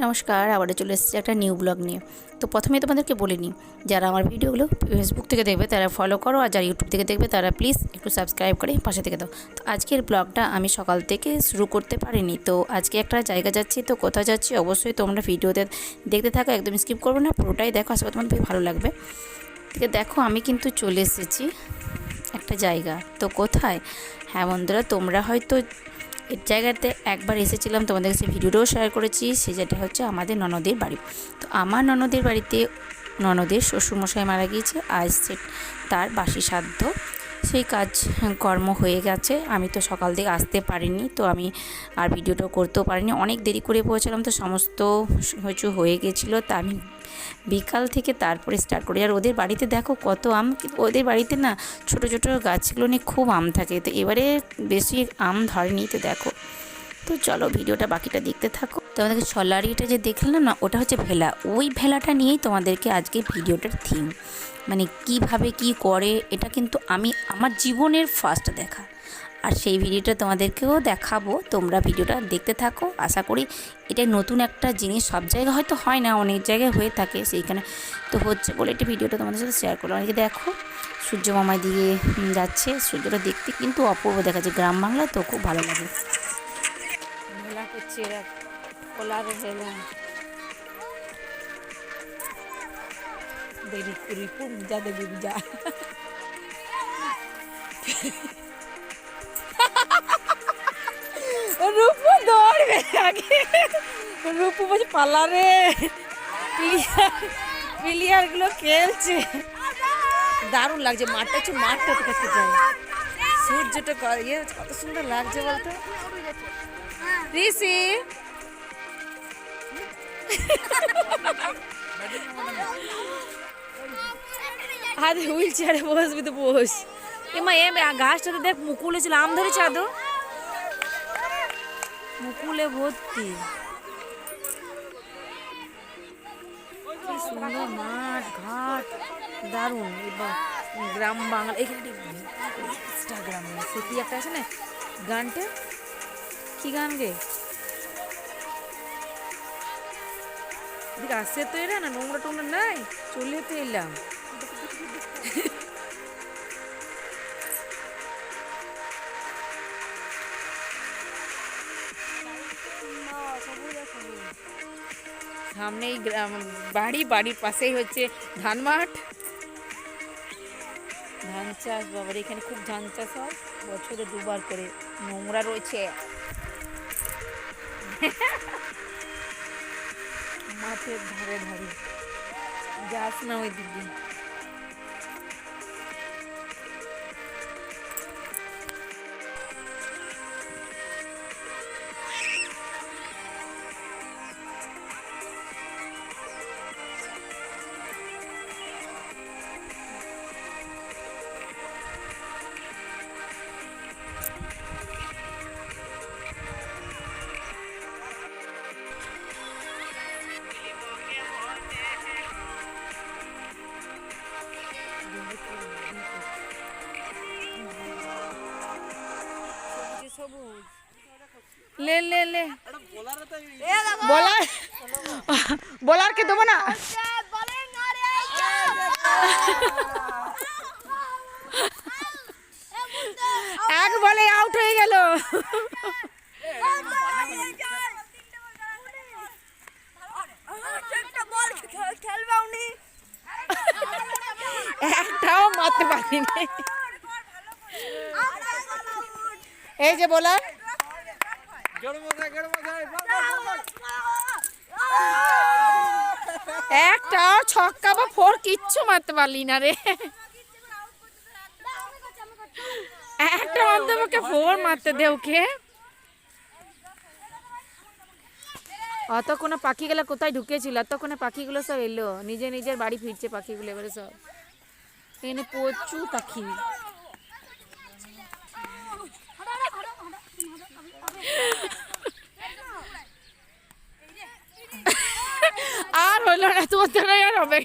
নমস্কার, আবারও চলে এসেছি একটা নিউ ব্লগ নিয়ে। তো প্রথমেই তোমাদেরকে বলে নিই, যারা আমার ভিডিওগুলো ফেসবুক থেকে দেখবে তারা ফলো করো, আর যারা ইউটিউব থেকে দেখবে তারা প্লিজ একটু সাবস্ক্রাইব করে পাশে থেকে দাও। তো আজকের ব্লগটা আমি সকাল থেকে শুরু করতে পারিনি, তো আজকে একটা জায়গা যাচ্ছি। তো কোথায় যাচ্ছি অবশ্যই তোমরা ভিডিওতে দেখতে থাকো, একদম স্কিপ করবে না, পুরোটাই দেখো, আশা করি তোমাদের ভালো লাগবে। ঠিক দেখো, আমি কিন্তু চলে এসেছি একটা জায়গা। তো কোথায়? হ্যাঁ বন্ধুরা, তোমরা হয়তো এর জায়গাতে একবার এসেছিলাম, তোমাদের কাছে ভিডিওটাও শেয়ার করেছি। সে যেটা হচ্ছে আমাদের ননদের বাড়ি। তো আমার ননদের বাড়িতে ননদের শ্বশুরমশাই মারা গিয়েছে, আজ তার বাসি শ্রাদ্ধ। সেই কাজ কর্ম হয়ে গেছে। আমি তো সকাল থেকে আসতে পারিনি, তো আমি আর ভিডিওটাও করতেও পারিনি, অনেক দেরি করে পৌঁছালাম। তো সমস্ত কিছু হয়ে গেছিলো, তা আমি বিকাল থেকে তারপরে স্টার্ট করি। আর ওদের বাড়িতে দেখো কত আম, ওদের বাড়িতে না ছোটো ছোটো গাছগুলো নিয়ে খুব আম থাকে। তো এবারে বেশি আম ধরেনি। তো দেখো, তো চলো ভিডিওটা বাকিটা দেখতে থাকো। তোমাদেরকে সলারিটা যে দেখলাম না, ওটা হচ্ছে ভেলা। ওই ভেলাটা নিয়েই তোমাদেরকে আজকে ভিডিওটার থিম, মানে কিভাবে কি করে, এটা কিন্তু আমি আমার জীবনের ফার্স্ট দেখা। আর সেই ভিডিওটা তোমাদেরকেও দেখাবো, তোমরা ভিডিওটা দেখতে থাকো। আশা করি এটা নতুন একটা জিনিস, সব জায়গায় হয়তো হয় না, অনেক জায়গায় হয়ে থাকে, সেইখানে তো হচ্ছে বলে একটা ভিডিওটা তোমাদের সাথে শেয়ার করলাম। অনেকে দেখো সূর্য মামায় দিয়ে যাচ্ছে, সূর্যটা দেখতে কিন্তু অপূর্ব দেখা যায়। গ্রাম বাংলা তো খুব ভালো লাগে। ভেলা করছে এরা, কলার ভেলা দেরি করি যা দেবী যা রূপু দৌড়বে আগে, রূপু বলছে পালারে, প্লেয়ার গুলো খেলছে, দারুণ লাগছে। মাঠটা হচ্ছে, মাঠটা কাছে যায়, সূর্যটা কত সুন্দর লাগছে বলতো। ঋষি আরে হুইল চেয়ারে বসবি তো বস। এমা গাছটাতে দেখ মুকুল ছিল, আম ধরেছে আদৌ, মুকুলে ভর্তি। কি সুন্দর মাঠ ঘাট, দারুণ। এবার গ্রাম বাংলা এখানে ইনস্টাগ্রামে সে কি একটা আছে না গানটা, কি গান গে, এদিকে আসছে তো এরা না, নোংরা টোংরা নাই, চলে তো এলাম। সামনেই বাড়ির পাশেই হচ্ছে ধান মাঠ, ধান চাষ। বাবার এখানে খুব ধান চাষ হয়, বছরে দুবার করে। নোংরা রয়েছে মাঠের ধারে ধারে, যাস না ওই দিকে। ले ले ले বলার কে দেবো না, এক বলে আউট হয়ে গেল। একটাও মারতে পারিনি। এই যে বলার, একটাও ছক্কা বা ফোর কিচ্ছু মারতে পারলি না রে, একটা অন্তপক্ষে ফোর মারতে দে ওকে। অতক্ষণে পাখিগুলো কোথায় ঢুকেছিল, অতক্ষণে পাখিগুলো সব এলো, নিজের বাড়ি ফিরছে পাখিগুলো এবারে সব। এখানে প্রচুর পাখি, আর হলো না, তোমার দ্বারাই আর হবে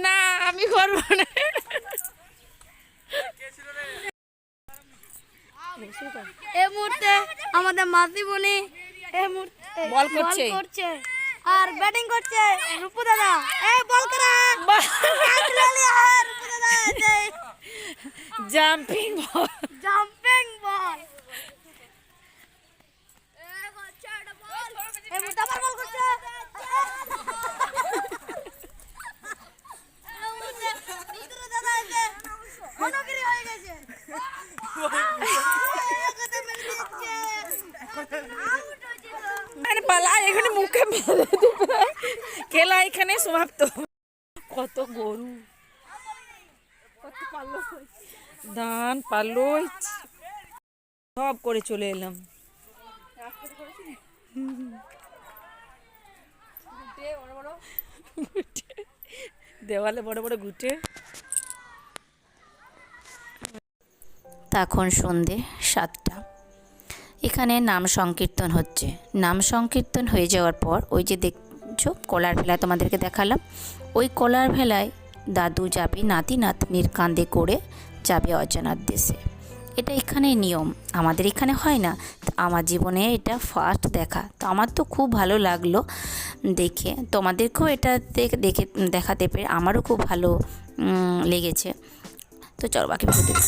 না, আমি করবো না। এই মুহূর্তে আমাদের মাতৃভূমি, এই মুহূর্তে বল করছে আর ব্যাটিং করছে রূপু দাদা। এই বল করা রূপু দাদা, জাম্পিং বল। জাম্পিং বল। এই মুতাবার বল করছে। রূপু দাদা এসে মনোগিরি হয়ে গেছে। পালা এখানে মুখে মেরে দিবে, খেলা এখানে সমাপ্ত। কত গরু, কত পাল্লো, ধান পাল্লো সব করে চলে এলাম। দেওয়ালে বড় বড় ঘুটে। তখন সন্ধে 7টা। এখানে নাম সংকীর্তন হচ্ছে। নাম সংকীর্তন হয়ে যাওয়ার পর ওই যে দেখছো কলার ভেলা তোমাদেরকে দেখালাম, ওই কলার ভেলায় দাদু যাবে নাতি নাতনির কাঁধে করে যাবে অজানার দেশে। এটা এখানে নিয়ম, আমাদের এখানে হয় না। আমার জীবনে এটা ফার্স্ট দেখা, তো আমার তো খুব ভালো লাগলো দেখে। তোমাদেরকেও এটা দেখে দেখাতে পেরে আমারও খুব ভালো লেগেছে। তো চলো বাকি ভিডিও দেখি।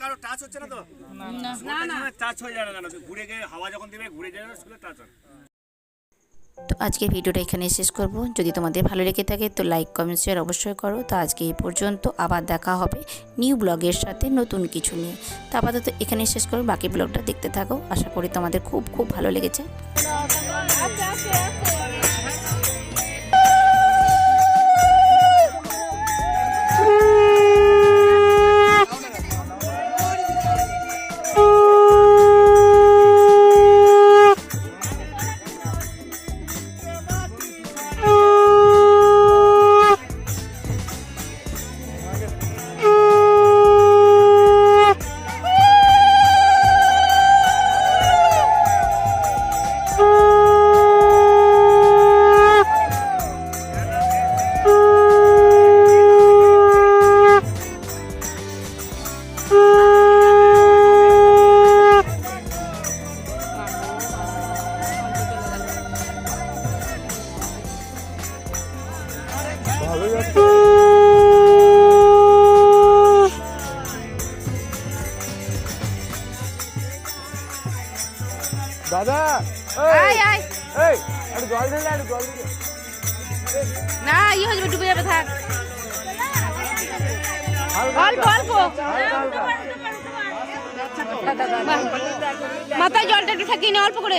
কারো টাচ হচ্ছে না তো? না টাচ হয়ে যাবে না, ঘুরে গিয়ে হাওয়া যখন দিবে ঘুরে যাবে শুধু টাচ হবে। তো আজকের ভিডিওটা এখানে শেষ করব। যদি তোমাদের ভালো লেগে থাকে তো লাইক কমেন্ট শেয়ার অবশ্যই করো। তো আজকে এই পর্যন্ত, আবার দেখা হবে নিউ ব্লগের সাথে নতুন কিছু নিয়ে। তো আপাতত এখানে শেষ করো, বাকি ব্লগটা দেখতে থাকো। আশা করি তোমাদের খুব খুব ভালো লেগেছে। দাদা আয় আয় এই একটু জল দিলে, একটু জল দিলে না, ই হয়ে যাবে, ডুবে যাবে। থাক অল্প অল্প মাথায় জলটা একটু ঠাকিয়ে নে অল্প করে।